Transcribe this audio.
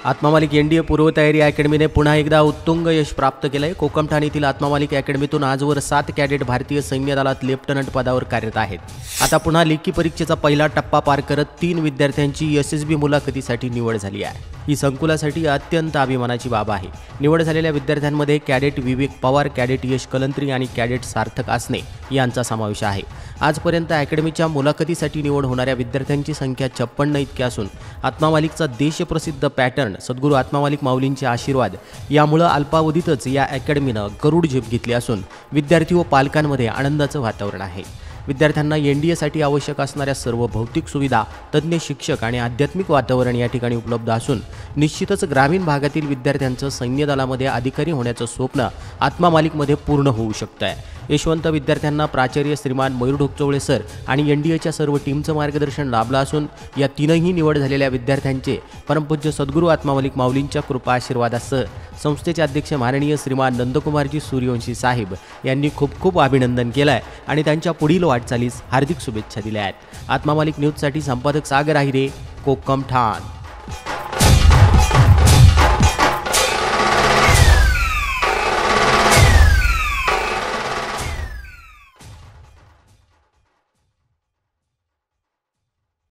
आत्मा मालिक एनडीए पूर्वतयारी अकॅडमीने पुन्हा एकदा उत्तुंग यश प्राप्त केलंय। कोकमठाण येथील आत्मा मालिक अकॅडमीतून आजवर 7 कॅडेट भारतीय सैन्य दलात लेफ्टनंट पदावर कार्यरत आहेत। आता पुन्हा लेखी परीक्षेचा पहिला टप्पा पार करत 3 विद्यार्थ्यांची एसएसबी मुलाखतीसाठी निवड झाली आहे। ही संकुलासाठी अत्यंत अभिमानाची बाब आहे। निवड झालेल्या विद्यार्थ्यांमध्ये कॅडेट विवेक पवार, कॅडेट यश कलंत्री आणि कॅडेट सार्थक आसने यांचा समावेश आहे। आजपर्यंत अकॅडमीच्या मुलाखतीसाठी निवड होणाऱ्या विद्यार्थ्यांची संख्या 56 इतकी असून आत्मा मालिकचा देशप्रसिद्ध पॅटर्न सद्गुरू आत्मा मालिक माऊलींचे आशीर्वाद यामुळे अल्पावधीतच या अकॅडमीनं गरुड झेप घेतली असून विद्यार्थी व पालकांमध्ये आनंदाचं वातावरण आहे। विद्यार्थ्यांना एनडीएसाठी आवश्यक असणाऱ्या सर्व भौतिक सुविधा, तज्ञ शिक्षक आणि आध्यात्मिक वातावरण या ठिकाणी उपलब्ध असून निश्चितच ग्रामीण भागातील विद्यार्थ्यांचं सैन्य दलामध्ये अधिकारी होण्याचं स्वप्न आत्मा मालिकमध्ये पूर्ण होऊ शकतं। यशवंत विद्यार्थ्यांना प्राचार्य श्रीमान मयूर ढोकचवळे सर आणि एनडीएच्या सर्व टीमचं मार्गदर्शन लाभलं असून या 3ही निवड झालेल्या विद्यार्थ्यांचे परमपूज्य सद्गुरू आत्मा मालिक माऊलींच्या कृपा आशीर्वादासह संस्थेचे अध्यक्ष माननीय श्रीमान नंदकुमारजी सूर्यवंशी साहेब यांनी खूप खूप अभिनंदन केलं आहे आणि त्यांच्या पुढील वाटचालीस हार्दिक शुभेच्छा दिल्या आहेत। आत्मा मालिक न्यूजसाठी संपादक सागर आहिरे, कोकमठाण।